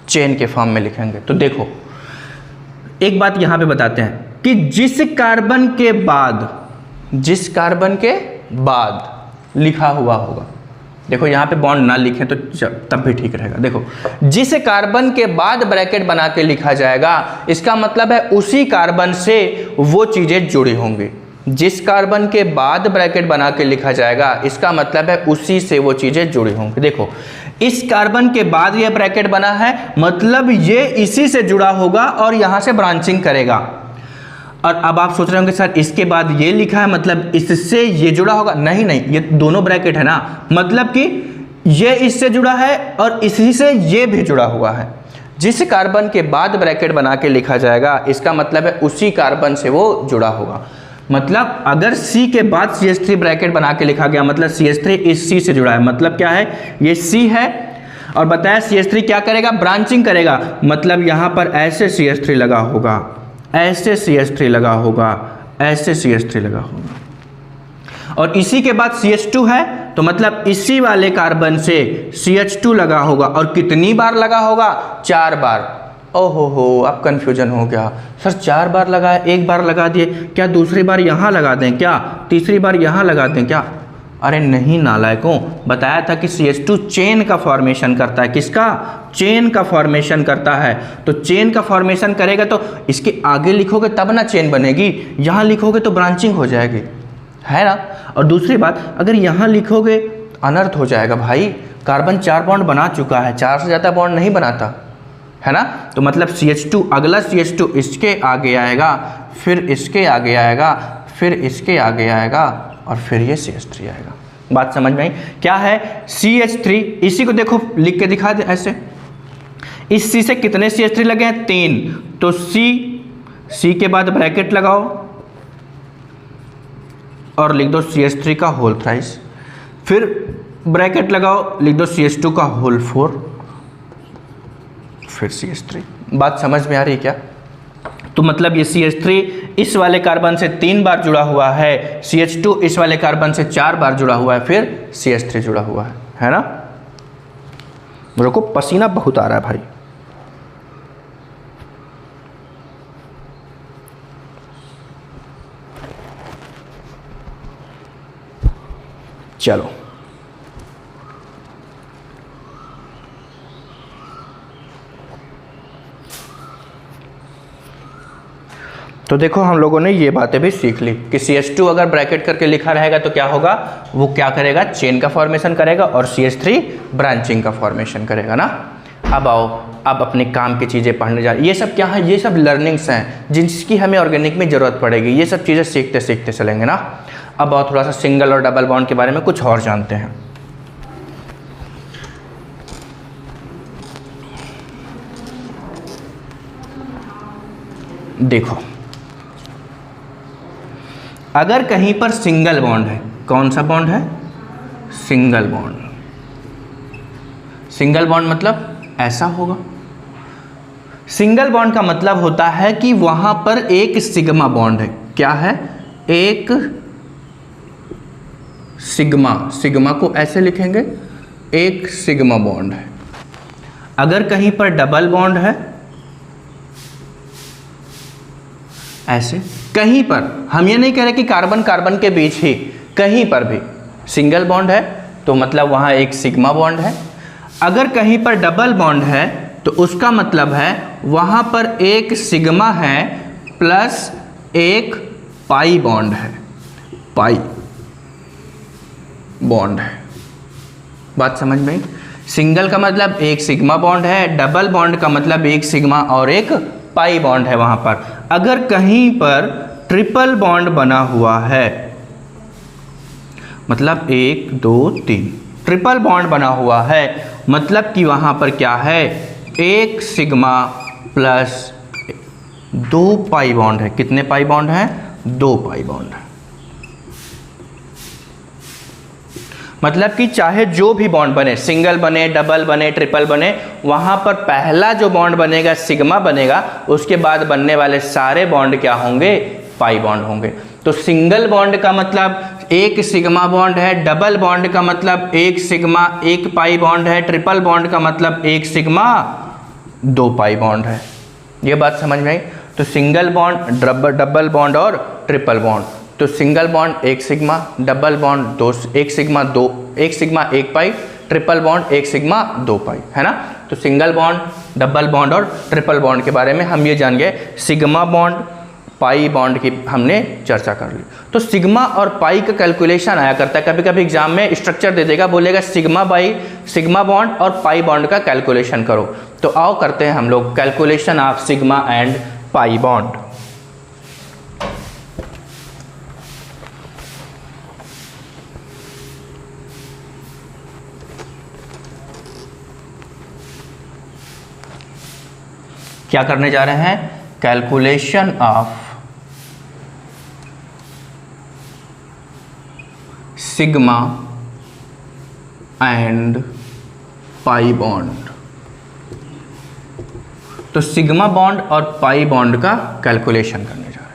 चेन के फॉर्म में लिखेंगे। तो देखो एक बात यहाँ पे बताते हैं कि जिस कार्बन के बाद लिखा हुआ होगा, देखो यहाँ पे बॉन्ड ना लिखें तो तब भी ठीक रहेगा। देखो जिस कार्बन के बाद ब्रैकेट बना के लिखा जाएगा, इसका मतलब है उसी कार्बन से वो चीज़ें जुड़ी होंगी। जिस कार्बन के बाद ब्रैकेट बना के लिखा जाएगा, इसका मतलब है उसी से वो चीज़ें जुड़ी होंगी। देखो इस कार्बन के बाद ये ब्रैकेट बना है मतलब ये इसी से जुड़ा होगा और यहाँ से ब्रांचिंग करेगा। और अब आप सोच रहे होंगे सर इसके बाद ये लिखा है मतलब इससे ये जुड़ा होगा। नहीं, ये दोनों ब्रैकेट है ना, मतलब कि ये इससे जुड़ा है और इसी से ये भी जुड़ा हुआ है। जिस कार्बन के बाद ब्रैकेट बना के लिखा जाएगा, इसका मतलब है उसी कार्बन से वो जुड़ा होगा। मतलब अगर C के बाद CH3 ब्रैकेट बना के लिखा गया मतलब CH3 इस C से जुड़ा है, मतलब क्या है? ये C है और बताया CH3 क्या करेगा? ब्रांचिंग करेगा। मतलब यहाँ पर ऐसे CH3 लगा होगा, ऐसे CH3 लगा होगा, ऐसे CH3 लगा होगा, और इसी के बाद CH2 है तो मतलब इसी वाले कार्बन से CH2 लगा होगा। और कितनी बार लगा होगा? 4 बार। ओहो अब कन्फ्यूजन हो गया सर, 4 बार लगाया, एक बार लगा दिए, क्या दूसरी बार यहाँ लगा दें क्या, तीसरी बार यहाँ लगा दें क्या? अरे नहीं नालायकों, बताया था कि CH2 चेन का फॉर्मेशन करता है। किसका? चेन का फॉर्मेशन करता है। तो चेन का फॉर्मेशन करेगा तो इसके आगे लिखोगे तब ना चेन बनेगी, यहाँ लिखोगे तो ब्रांचिंग हो जाएगी, है ना। और दूसरी बात, अगर यहाँ लिखोगे अनर्थ हो जाएगा भाई, कार्बन 4 बॉन्ड बना चुका है, 4 से ज़्यादा बॉन्ड नहीं बनाता, है ना। तो मतलब CH2, अगला CH2 इसके आगे आएगा, फिर इसके आगे आएगा, फिर इसके आगे आएगा और फिर ये CH3 आएगा। बात समझ में आई? क्या है CH3, इसी को देखो लिख के दिखा दे ऐसे। इस C से कितने CH3 लगे हैं? 3। तो C के बाद ब्रैकेट लगाओ और लिख दो CH3 का होल थ्राइस, फिर ब्रैकेट लगाओ, लिख दो CH2 का होल 4, फिर CH3। बात समझ में आ रही है क्या? तो मतलब ये CH3 इस वाले कार्बन से 3 बार जुड़ा हुआ है, CH2 इस वाले कार्बन से 4 बार जुड़ा हुआ है, फिर CH3 जुड़ा हुआ है ना। मेरे को पसीना बहुत आ रहा है भाई। चलो तो देखो हम लोगों ने ये बातें भी सीख ली कि CH2 अगर ब्रैकेट करके लिखा रहेगा तो क्या होगा, वो क्या करेगा, चेन का फॉर्मेशन करेगा, और CH3 ब्रांचिंग का फॉर्मेशन करेगा ना। अब आओ, अब अपने काम की चीज़ें पढ़ने जा रहे हैं। ये सब क्या है, ये सब लर्निंग्स हैं जिसकी हमें ऑर्गेनिक में ज़रूरत पड़ेगी। ये सब चीज़ें सीखते सीखते चलेंगे ना। अब आओ थोड़ा सा सिंगल और डबल बॉन्ड के बारे में कुछ और जानते हैं। देखो, अगर कहीं पर सिंगल बॉन्ड है, कौन सा बॉन्ड है, सिंगल बॉन्ड। सिंगल बॉन्ड मतलब ऐसा होगा। सिंगल बॉन्ड का मतलब होता है कि वहां पर एक सिग्मा बॉन्ड है। क्या है? एक सिग्मा, सिग्मा को ऐसे लिखेंगे, एक सिग्मा बॉन्ड है। अगर कहीं पर डबल बॉन्ड है, ऐसे कहीं पर, हम ये नहीं कह रहे कि कार्बन कार्बन के बीच ही, कहीं पर भी सिंगल बॉन्ड है तो मतलब वहाँ एक सिग्मा बॉन्ड है। अगर कहीं पर डबल बॉन्ड है तो उसका मतलब है वहाँ पर एक सिग्मा है प्लस एक पाई बॉन्ड है, पाई बॉन्ड है। बात समझ में? सिंगल का मतलब एक सिग्मा बॉन्ड है, डबल बॉन्ड का मतलब एक सिग्मा और एक पाई बॉन्ड है वहां पर। अगर कहीं पर ट्रिपल बॉन्ड बना हुआ है, मतलब 1 2 3 ट्रिपल बॉन्ड बना हुआ है, मतलब कि वहां पर क्या है, एक सिग्मा प्लस 2 पाई बॉन्ड है। कितने पाई बॉन्ड है? 2 पाई बॉन्ड है। मतलब कि चाहे जो भी बॉन्ड बने, सिंगल बने, डबल बने, ट्रिपल बने, वहां पर पहला जो बॉन्ड बनेगा सिग्मा बनेगा, उसके बाद बनने वाले सारे बॉन्ड क्या होंगे, पाई बॉन्ड होंगे। तो सिंगल बॉन्ड का मतलब एक सिग्मा बॉन्ड है, डबल बॉन्ड का मतलब एक सिग्मा एक पाई बॉन्ड है, ट्रिपल बॉन्ड का मतलब एक सिग्मा 2 पाई बॉन्ड है। ये बात समझ में आई? तो सिंगल बॉन्ड, डबल बॉन्ड और ट्रिपल बॉन्ड। तो सिंगल बॉन्ड एक सिग्मा, डबल बॉन्ड 2, एक सिग्मा 2, एक सिग्मा 1 पाई, ट्रिपल बॉन्ड एक सिग्मा 2 पाई, है ना। तो सिंगल बॉन्ड, डबल बॉन्ड और ट्रिपल बॉन्ड के बारे में हम ये जान गए। सिग्मा बॉन्ड, पाई बॉन्ड की हमने चर्चा कर ली। तो सिग्मा और पाई का कैलकुलेशन आया करता है, कभी कभी एग्जाम में स्ट्रक्चर दे देगा, बोलेगा सिग्मा बाई सिग्मा बॉन्ड और पाई बॉन्ड का कैलकुलेशन करो। तो आओ करते हैं हम लोग calculation of sigma and pi bond. क्या करने जा रहे हैं? Calculation of sigma and pi bond. तो सिग्मा बॉन्ड और पाई बॉन्ड का कैलकुलेशन करने जा रहे हैं।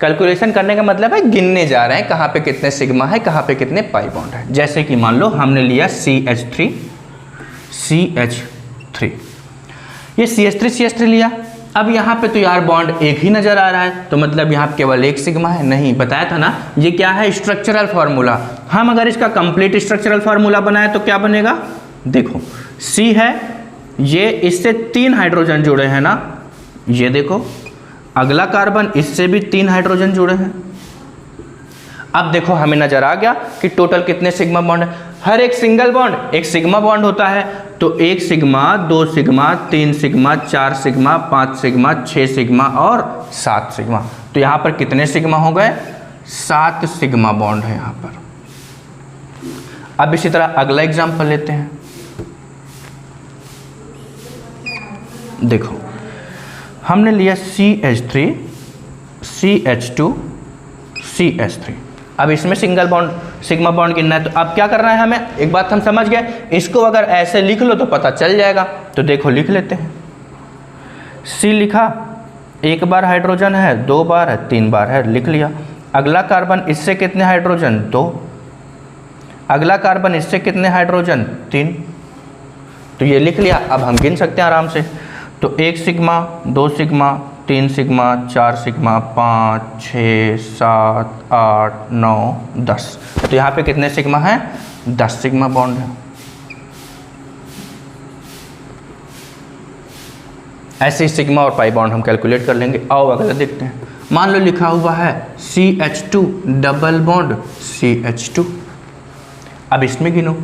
कैलकुलेशन करने का मतलब है गिनने जा रहे हैं कहाँ पे कितने सिग्मा है, कहाँ पे कितने पाई बॉन्ड है। जैसे कि मान लो हमने लिया CH3, ये CH3 लिया, अब यहाँ पे तो यार बॉन्ड एक ही नजर आ रहा है, तो मतलब यहाँ केवल एक सिग्मा है। नहीं, बताया था ना ये क्या है, स्ट्रक्चरल फार्मूला। हम अगर इसका कंप्लीट स्ट्रक्चरल फार्मूला बनाए तो क्या बनेगा, देखो C है, ये इससे 3 हाइड्रोजन जुड़े हैं ना, ये देखो अगला कार्बन इससे भी 3 हाइड्रोजन जुड़े हैं। अब देखो हमें नजर आ गया कि टोटल कितने सिग्मा बॉन्ड है। हर एक सिंगल बॉन्ड एक सिग्मा बॉन्ड होता है, तो 1 sigma, 2 sigma, 3 sigma, 4 sigma, 5 sigma, 6 sigma और 7 सिग्मा। तो यहाँ पर कितने सिग्मा हो गए, 7 सिग्मा बॉन्ड है यहाँ पर। अब इसी तरह अगला एग्जाम्पल लेते हैं। देखो हमने लिया CH3, CH2, CH3। अब इसमें सिंगल बॉन्ड सिग्मा बॉन्ड गिनना है, तो अब क्या करना है हमें, एक बात हम समझ गए, इसको अगर ऐसे लिख लो तो पता चल जाएगा। तो देखो लिख लेते हैं, C लिखा, 1 बार हाइड्रोजन है, 2 बार है, 3 बार है, लिख लिया। अगला कार्बन इससे कितने हाइड्रोजन, 2। अगला कार्बन इससे कितने हाइड्रोजन, 3। तो ये लिख लिया। अब हम गिन सकते हैं आराम से, तो 1 सिग्मा, 2 सिग्मा, 3 सिग्मा, 4 सिग्मा, 5, 6, 7, 8, 9, 10। तो यहाँ पे कितने सिग्मा हैं, 10 सिग्मा बॉन्ड है। ऐसे ही सिग्मा और पाई बॉन्ड हम कैलकुलेट कर लेंगे। आओ अगला देखते हैं। मान लो लिखा हुआ है CH2 डबल बॉन्ड CH2। अब इसमें गिनो,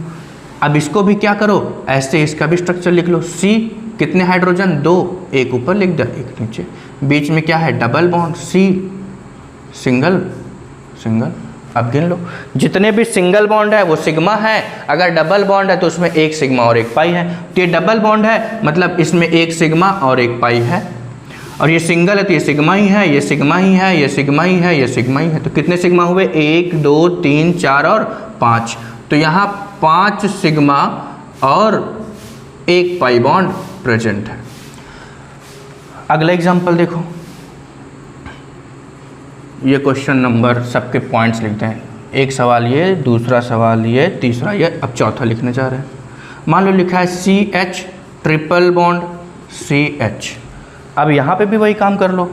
अब इसको भी क्या करो, ऐसे इसका भी स्ट्रक्चर लिख लो। C कितने हाइड्रोजन, 2, एक ऊपर लिख दिया, एक नीचे, बीच में क्या है, double bond, C single single. अब गिन लो, जितने भी सिंगल बॉन्ड है वो सिग्मा है, अगर डबल बॉन्ड है तो उसमें 1 सिग्मा और 1 पाई है। तो ये डबल बॉन्ड है, मतलब इसमें 1 सिग्मा और 1 पाई है, और ये सिंगल है तो ये सिग्मा ही है, ये सिग्मा ही है, ये सिग्मा ही है, ये सिग्मा ही है। तो कितने सिग्मा हुए, 1, 2, 3, 4 और 5। तो यहाँ 5 सिग्मा और 1 पाई बॉन्ड प्रेजेंट है। अगला एग्जाम्पल देखो, ये क्वेश्चन नंबर सबके पॉइंट्स लिखते हैं। एक सवाल ये, दूसरा सवाल ये, तीसरा ये, अब चौथा लिखने जा रहे हैं। मान लो लिखा है CH ट्रिपल बॉन्ड CH। अब यहाँ पे भी वही काम कर लो,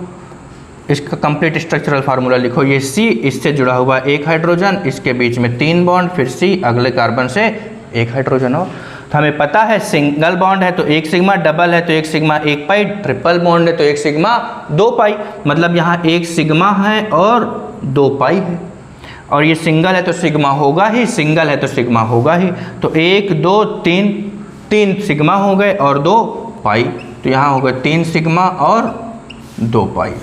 इसका कंप्लीट स्ट्रक्चरल फार्मूला लिखो। ये C इससे जुड़ा हुआ 1 हाइड्रोजन, इसके बीच में 3 बॉन्ड, फिर C अगले कार्बन से 1 हाइड्रोजन हो। तो हमें पता है सिंगल बॉन्ड है तो 1 सिग्मा, डबल है तो 1 सिग्मा 1 पाई, ट्रिपल बॉन्ड है तो 1 सिग्मा 2 पाई, मतलब यहाँ 1 सिग्मा है और 2 पाई है। और ये सिंगल है तो सिग्मा होगा ही, सिंगल है तो सिग्मा होगा ही। तो 1, 2, 3 सिग्मा हो गए और 2 पाई, तो यहाँ हो गए 3 सिग्मा और 2 पाई।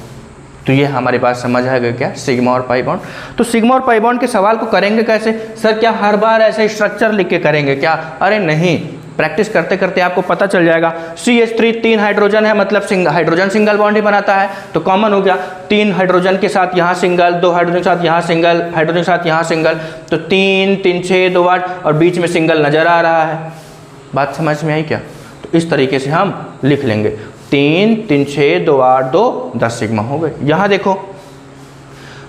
तो ये हमारे पास समझ आ गया क्या, सिग्मा और पाई बॉन्ड। तो सिग्मा और पाई बॉन्ड के सवाल को करेंगे कैसे, सर क्या हर बार ऐसे स्ट्रक्चर लिख के करेंगे क्या, अरे नहीं, प्रैक्टिस करते करते आपको पता चल जाएगा। CH3 3 हाइड्रोजन है, मतलब हाइड्रोजन सिंगल बॉन्ड ही बनाता है, तो कॉमन हो गया 3 हाइड्रोजन के साथ यहाँ सिंगल, 2 हाइड्रोजन के साथ यहाँ सिंगल, हाइड्रोजन के साथ यहाँ सिंगल, तो 3 3 6 2 8 और बीच में सिंगल नजर आ रहा है। बात समझ में आई क्या, तो इस तरीके से हम लिख लेंगे। 3 3 6 2 8 2 10 सिग्मा हो गए। यहाँ देखो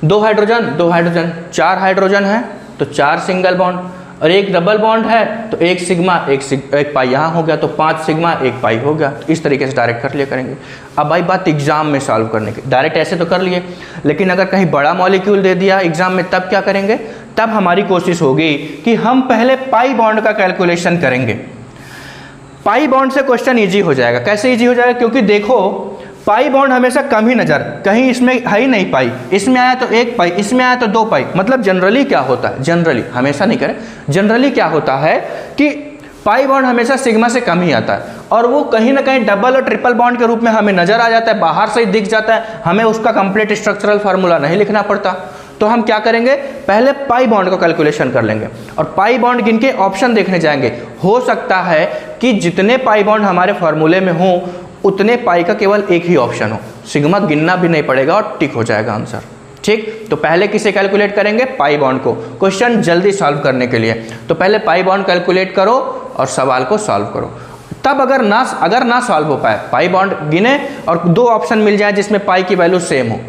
2 हाइड्रोजन 4 हाइड्रोजन है तो 4 सिंगल बॉन्ड, और 1 डबल बॉन्ड है तो 1 सिग्मा 1 पाई यहाँ हो गया, तो 5 सिग्मा 1 पाई हो गया। तो इस तरीके से डायरेक्ट कर लिया करेंगे। अब भाई बात एग्जाम में सॉल्व करने की, डायरेक्ट ऐसे तो कर लिए, लेकिन अगर कहीं बड़ा मॉलिक्यूल दे दिया एग्जाम में तब क्या करेंगे, तब हमारी कोशिश होगी कि हम पहले पाई बॉन्ड का कैलकुलेशन करेंगे। पाई बॉन्ड से क्वेश्चन इजी हो जाएगा। कैसे इजी हो जाएगा, क्योंकि देखो पाई बॉन्ड हमेशा कम ही नजर, कहीं इसमें है ही नहीं पाई, इसमें आया तो 1 पाई, इसमें आया तो 2 पाई। मतलब जनरली क्या होता है, जनरली हमेशा नहीं करें, जनरली क्या होता है कि पाई बॉन्ड हमेशा सिग्मा से कम ही आता है, और वो कहीं ना कहीं डबल और ट्रिपल बॉन्ड के रूप में हमें नजर आ जाता है, बाहर से ही दिख जाता है, हमें उसका कंप्लीट स्ट्रक्चरल फार्मूला नहीं लिखना पड़ता। तो हम क्या करेंगे, पहले पाई बॉन्ड का कैलकुलेशन कर लेंगे और पाई बॉन्ड गिन के ऑप्शन देखने जाएंगे। हो सकता है कि जितने पाई बॉन्ड हमारे फार्मूले में हो उतने पाई का केवल एक ही ऑप्शन हो, सिग्मा गिनना भी नहीं पड़ेगा और टिक हो जाएगा आंसर। ठीक, तो पहले किसे कैलकुलेट करेंगे, पाई बॉन्ड को, क्वेश्चन जल्दी सॉल्व करने के लिए। तो पहले पाई बॉन्ड कैलकुलेट करो और सवाल को सॉल्व करो। तब अगर ना सॉल्व हो पाए, पाई बॉन्ड गिने और 2 ऑप्शन मिल जाए जिसमें पाई की वैल्यू सेम हो,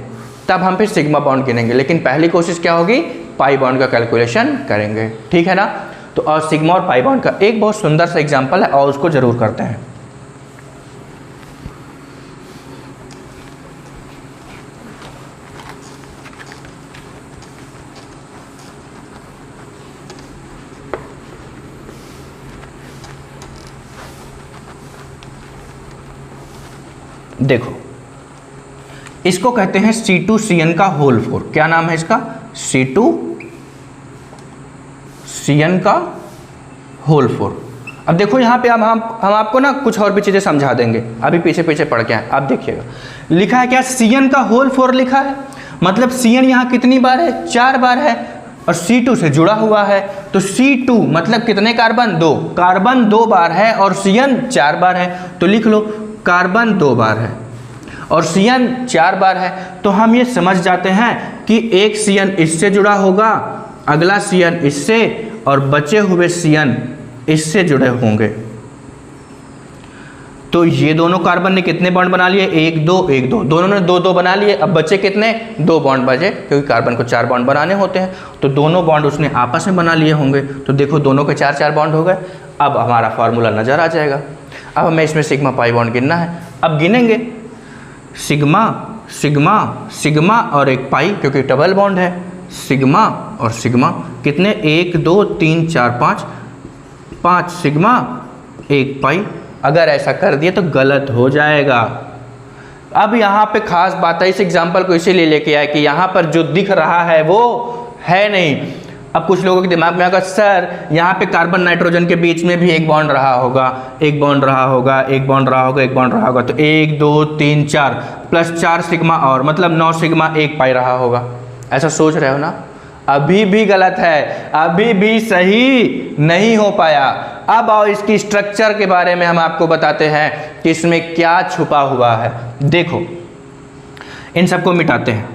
तब हम फिर सिग्मा बॉन्ड गिनेंगे। लेकिन पहली कोशिश क्या होगी, पाई बॉन्ड का कैलकुलेशन करेंगे। ठीक है ना। तो और सिग्मा और पाई बॉन्ड का एक बहुत सुंदर सा एग्जांपल है और उसको जरूर करते हैं। देखो इसको कहते हैं C2CN का होल 4। क्या नाम है इसका? C2CN का होल 4। अब देखो यहाँ पे हम आपको ना कुछ और भी चीज़ें समझा देंगे, अभी पीछे पीछे पढ़ के आए। आप देखिएगा लिखा है क्या? CN का होल 4 लिखा है, मतलब CN यहाँ कितनी बार है? 4 बार है, और C2 से जुड़ा हुआ है। तो C2 मतलब कितने कार्बन? 2। कार्बन 2 बार है और CN 4 बार है, तो लिख लो कार्बन 2 बार है और CN 4 बार है। तो हम ये समझ जाते हैं कि एक CN इससे जुड़ा होगा, अगला CN इससे, और बचे हुए CN इससे जुड़े होंगे। तो ये दोनों कार्बन ने कितने बॉन्ड बना लिए? 1 2 1 2, दोनों ने 2 2 बना लिए। अब बचे कितने? 2 बॉन्ड बचे, क्योंकि कार्बन को 4 बॉन्ड बनाने होते हैं, तो दोनों बॉन्ड उसने आपस में बना लिए होंगे। तो देखो दोनों के 4 4 बॉन्ड हो गए। अब हमारा फार्मूला नज़र आ जाएगा। अब हमें इसमें सिग्मा पाई बॉन्ड गिनना है। अब गिनेंगे सिग्मा सिग्मा सिग्मा और एक पाई, क्योंकि डबल बॉन्ड है। सिग्मा और सिग्मा कितने? 1 2 3 4 5 सिग्मा 1 पाई। अगर ऐसा कर दिए तो गलत हो जाएगा। अब यहाँ पे खास बात है, इस एग्जाम्पल को इसीलिए लेके आए कि यहाँ पर जो दिख रहा है वो है नहीं। अब कुछ लोगों के दिमाग में आएगा सर यहाँ पे कार्बन नाइट्रोजन के बीच में भी एक बॉन्ड रहा होगा, एक बॉन्ड रहा होगा, एक बॉन्ड रहा होगा, एक बॉन्ड रहा होगा, तो 1 2 3 4 प्लस 4 सिग्मा और मतलब 9 सिग्मा 1 पाई रहा होगा। ऐसा सोच रहे हो ना? अभी भी गलत है, अभी भी सही नहीं हो पाया। अब आओ इसकी स्ट्रक्चर के बारे में हम आपको बताते हैं कि इसमें क्या छुपा हुआ है। देखो इन सबको मिटाते हैं।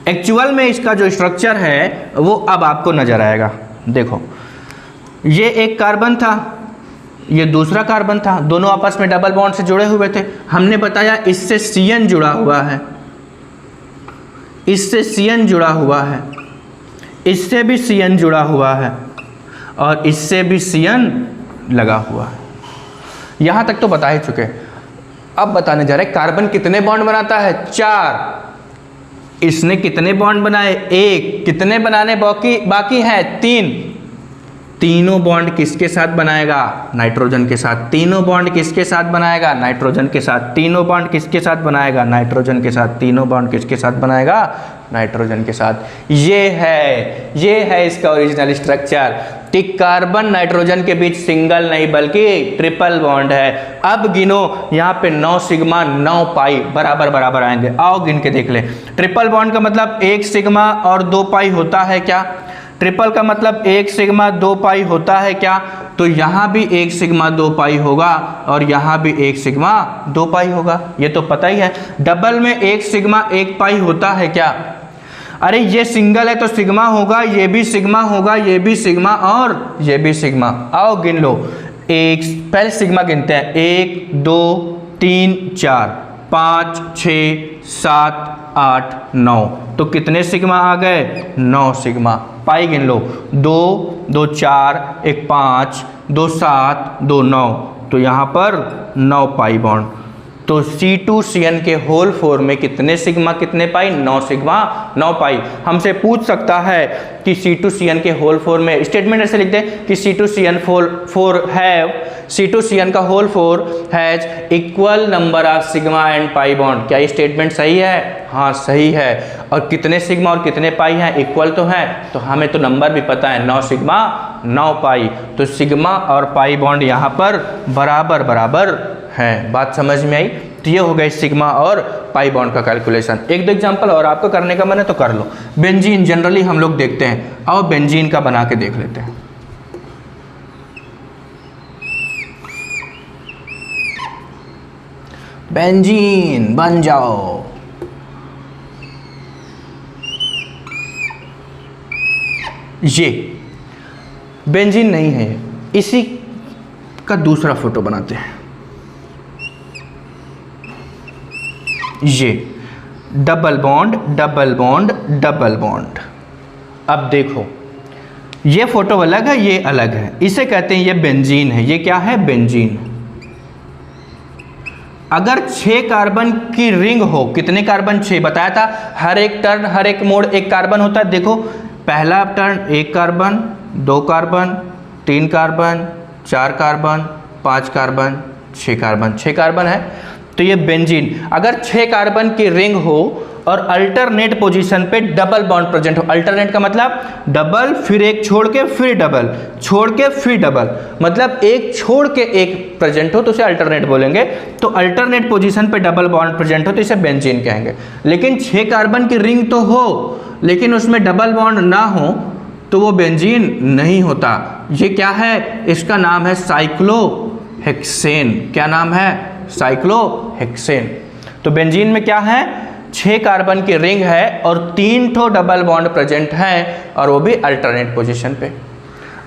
एक्चुअल में इसका जो स्ट्रक्चर है वो अब आपको नजर आएगा। देखो ये एक कार्बन था, ये दूसरा कार्बन था, दोनों आपस में डबल बॉन्ड से जुड़े हुए थे। हमने बताया इससे CN जुड़ा हुआ है, इससे CN जुड़ा हुआ है, इससे भी CN जुड़ा हुआ है, और इससे भी CN लगा हुआ है। यहाँ तक तो बता ही चुके। अब बताने जा रहे कार्बन कितने बॉन्ड बनाता है? 4। इसने कितने बॉन्ड बनाए? 1। कितने बनाने बाकी हैं? 3। तीनों बॉन्ड किसके साथ बनाएगा? नाइट्रोजन के साथ। तीनों बॉन्ड किसके साथ बनाएगा? नाइट्रोजन के साथ। तीनों बॉन्ड किसके साथ बनाएगा? नाइट्रोजन के साथ। तीनों बॉन्ड किसके साथ बनाएगा? नाइट्रोजन के साथ। ये है इसका ओरिजिनल स्ट्रक्चर कि कार्बन नाइट्रोजन के बीच सिंगल नहीं बल्कि ट्रिपल बॉन्ड है। अब गिनो, यहाँ पे 9 सिग्मा 9 पाई बराबर बराबर आएंगे। आओ गिन के देख ले। ट्रिपल बॉन्ड का मतलब 1 सिग्मा और 2 पाई होता है क्या? ट्रिपल का मतलब 1 सिग्मा 2 पाई होता है क्या? तो यहाँ भी 1 सिग्मा 2 पाई होगा और यहाँ भी 1 सिग्मा 2 पाई होगा, ये तो पता ही है। डबल में 1 सिग्मा 1 पाई होता है क्या? अरे ये सिंगल है तो सिग्मा होगा, ये भी सिग्मा होगा, ये भी सिग्मा और ये भी सिग्मा। आओ गिन लो। पहले सिग्मा गिनते हैं। 1 2 3 4 5 6 7 8 9। तो कितने सिग्मा आ गए? 9 सिग्मा। पाई गिन लो। 2 2 4 1 5 2 7 2 9। तो यहाँ पर 9 पाई बॉन्ड। तो C2CN के होल 4 में कितने सिग्मा कितने पाई? 9 सिग्मा 9 पाई। हमसे पूछ सकता है कि C2CN के होल 4 में, स्टेटमेंट ऐसे लिखते हैं कि C2CN का whole 4 has equal number of sigma and pi bond. क्या ये स्टेटमेंट सही है? हाँ सही है। और कितने सिग्मा और कितने पाई हैं? इक्वल तो हैं, तो हमें तो नंबर भी पता है, 9 सिग्मा 9 पाई। तो सिग्मा और पाई बॉन्ड यहाँ पर बराबर बराबर हैं। बात समझ में आई? तो ये हो गई सिग्मा और पाई बॉन्ड का कैलकुलेशन। एक दो एग्जांपल और आपको करने का मन है तो कर लो। बेंजीन जनरली हम लोग देखते हैं, और बेंजीन का बना के देख लेते हैं। बेंजीन बन जाओ। ये बेंजीन नहीं है, इसी का दूसरा फोटो बनाते हैं। ये double bond double bond double bond. अब देखो ये फोटो अलग है, ये अलग है, इसे कहते हैं ये बेंजीन है। ये क्या है? बेंजीन। अगर 6 कार्बन की रिंग हो, कितने कार्बन? 6 बताया था। हर एक टर्न, हर एक मोड़ एक कार्बन होता है। देखो पहला turn 1 carbon, 2 carbon, 3 carbon, 4 carbon, 5 carbon, 6 carbon. 6 carbon है। तो ये बेंजीन। अगर 6 कार्बन की रिंग हो और अल्टरनेट पोजीशन पे डबल बॉन्ड प्रेजेंट हो, अल्टरनेट का मतलब डबल फिर एक छोड़ के फिर डबल, छोड़ के फिर डबल, मतलब एक छोड़ के एक प्रेजेंट हो तो उसे अल्टरनेट बोलेंगे। तो अल्टरनेट पोजीशन पे डबल बॉन्ड प्रेजेंट हो तो इसे बेंजीन कहेंगे। लेकिन 6 कार्बन की रिंग तो हो लेकिन उसमें डबल बॉन्ड ना हो तो वो बेंजीन नहीं होता। ये क्या है? इसका नाम है साइक्लोहेक्सेन। क्या नाम है? साइक्लोहेक्सेन। तो बेंजीन में क्या है? 6 कार्बन की रिंग है और 3 ठो डबल बॉन्ड प्रेजेंट हैं और वो भी अल्टरनेट पोजीशन पे।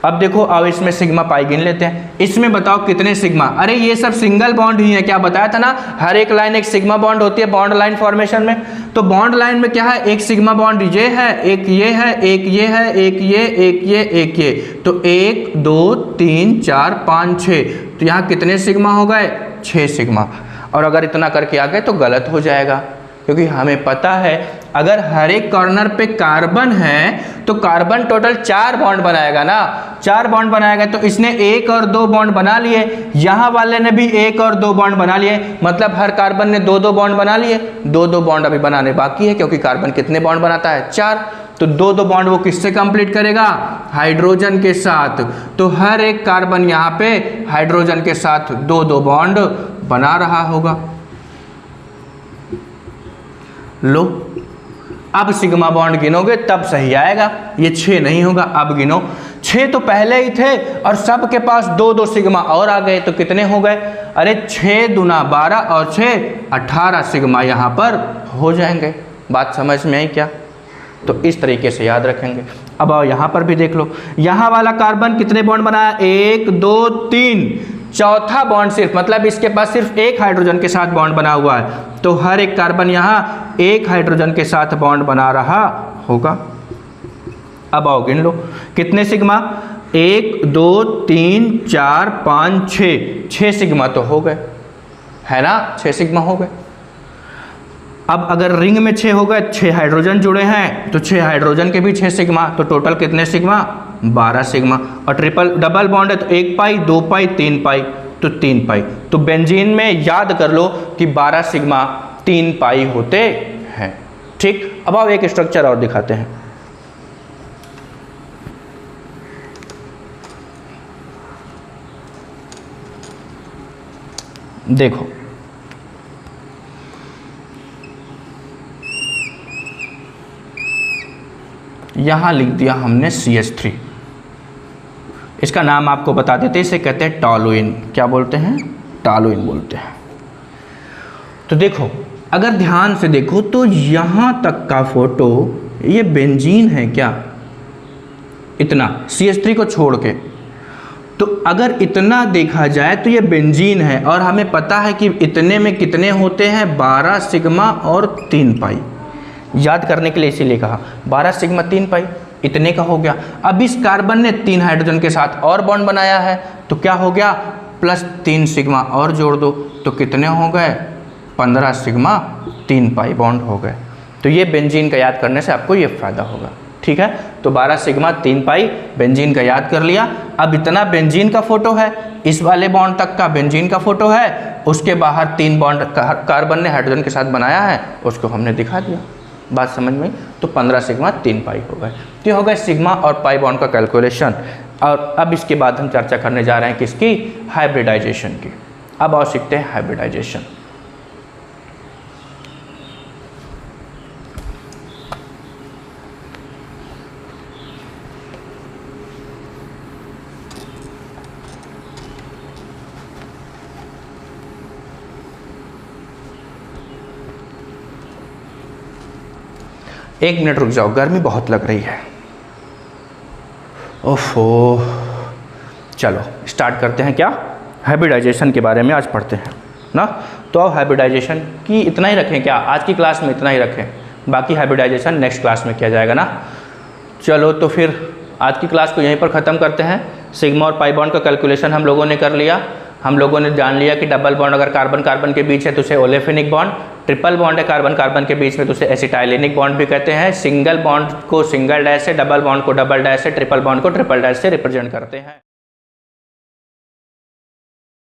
अब देखो, अब इसमें सिग्मा पाई गिन लेते हैं। इसमें बताओ कितने सिग्मा? अरे ये सब सिंगल बॉन्ड ही है, क्या बताया था ना, हर एक लाइन एक सिग्मा बॉन्ड होती है बॉन्ड लाइन फॉर्मेशन में। तो बॉन्ड लाइन में क्या है? एक सिग्मा बॉन्ड ये है, एक ये है, एक ये है, एक ये, एक ये, एक ये। तो 1 2 3 4 5 6, तो यहाँ कितने सिग्मा हो गए? 6 सिग्मा। और अगर इतना करके आ गए तो गलत हो जाएगा, क्योंकि हमें पता है अगर हर एक कॉर्नर पे कार्बन है तो कार्बन टोटल 4 बॉन्ड बनाएगा ना, 4 बॉन्ड बनाएगा। तो इसने 1 और 2 बॉन्ड बना लिए, यहाँ वाले ने भी 1 और 2 बॉन्ड बना लिए, मतलब हर कार्बन ने 2-2 बॉन्ड बना लिए। 2-2 बॉन्ड अभी बनाने बाकी है, क्योंकि कार्बन कितने बॉन्ड बनाता है? 4। तो 2-2 बॉन्ड वो किससे कंप्लीट करेगा? हाइड्रोजन के साथ। तो हर एक कार्बन यहाँ पे हाइड्रोजन के साथ 2-2 बॉन्ड बना रहा होगा। लो, अब सिग्मा बॉन्ड गिनोगे तब सही आएगा, ये 6 नहीं होगा। अब गिनो, 6 तो पहले ही थे और सबके पास 2-2 सिग्मा और आ गए, तो कितने हो गए? अरे 6 दूना 12 और 6 18 सिग्मा यहाँ पर हो जाएंगे। बात समझ में आई क्या? तो इस तरीके से याद रखेंगे। अब आओ यहाँ पर भी देख लो, यहाँ वाला कार्बन कितने बॉन्ड बनाया? 1 2 3, चौथा बॉन्ड सिर्फ, मतलब इसके पास सिर्फ एक हाइड्रोजन के साथ बॉन्ड बना हुआ है, तो हर एक कार्बन यहाँ एक हाइड्रोजन के साथ बॉन्ड बना रहा होगा। अब आओ गिन लो कितने सिग्मा? 1 2 3 4 5 6, 6 सिग्मा तो हो गए, है ना? 6 सिग्मा हो गए। अब अगर रिंग में 6 हो गए, 6 हाइड्रोजन जुड़े हैं तो 6 हाइड्रोजन के भी 6 सिग्मा, तो टोटल कितने सिग्मा? 12 सिग्मा। और डबल बॉन्ड है तो 1 पाई 2 पाई 3 पाई, तो 3 पाई। तो बेंजीन में याद कर लो कि 12 सिग्मा 3 पाई होते हैं। ठीक, अब आप एक स्ट्रक्चर और दिखाते हैं। देखो, यहां लिख दिया हमने CH3। इसका नाम आपको बता देते हैं, इसे कहते हैं टॉलुइन। क्या बोलते हैं? टॉलुइन बोलते हैं। तो देखो, अगर ध्यान से देखो तो यहाँ तक का फोटो ये बेंजीन है क्या? इतना CH3 को छोड़ के, तो अगर इतना देखा जाए तो ये बेंजीन है। और हमें पता है कि इतने में कितने होते हैं? 12 सिग्मा और 3 पाई। याद करने के लिए इसीलिए कहा 12 सिग्मा 3 पाई, इतने का हो गया। अब इस कार्बन ने 3 हाइड्रोजन के साथ और बॉन्ड बनाया है, तो क्या हो गया? प्लस 3 सिग्मा और जोड़ दो, तो कितने हो गए? 15 सिग्मा 3 पाई बॉन्ड हो गए। तो ये बेंजीन का याद करने से आपको ये फ़ायदा होगा। ठीक है, तो 12 सिग्मा 3 पाई बेंजीन का याद कर लिया। अब इतना बेंजीन का फोटो है, इस वाले बॉन्ड तक का बेंजीन का फोटो है, उसके बाहर 3 बॉन्ड कार्बन ने हाइड्रोजन के साथ बनाया है, उसको हमने दिखा दिया। बात समझ में? तो 15 सिग्मा 3 पाई हो गए। तो हो गए सिग्मा और पाई बॉन्ड का कैलकुलेशन। और अब इसके बाद हम चर्चा करने जा रहे हैं किसकी? हाइब्रिडाइजेशन की। अब आओ सीखते हैं हाइब्रिडाइजेशन। एक मिनट रुक जाओ, गर्मी बहुत लग रही है। ओफो, चलो स्टार्ट करते हैं। क्या? हाइब्रिडाइजेशन के बारे में आज पढ़ते हैं ना। तो अब हाइब्रिडाइजेशन की इतना ही रखें क्या? आज की क्लास में इतना ही रखें, बाकी हाइब्रिडाइजेशन नेक्स्ट क्लास में किया जाएगा ना। चलो तो फिर आज की क्लास को यहीं पर ख़त्म करते हैं। सिग्मा और पाई बॉन्ड का कैलकुलेशन हम लोगों ने कर लिया। हम लोगों ने जान लिया कि डबल बॉन्ड अगर कार्बन कार्बन के बीच है तो उसे ओलेफिनिक बॉन्ड, ट्रिपल बॉन्ड है कार्बन कार्बन के बीच में तो उसे एसिटाइलेनिक बॉन्ड भी कहते हैं। सिंगल बॉन्ड को सिंगल डैश से, डबल बॉन्ड को डबल डैश से, ट्रिपल बॉन्ड को ट्रिपल डैश से रिप्रेजेंट करते हैं।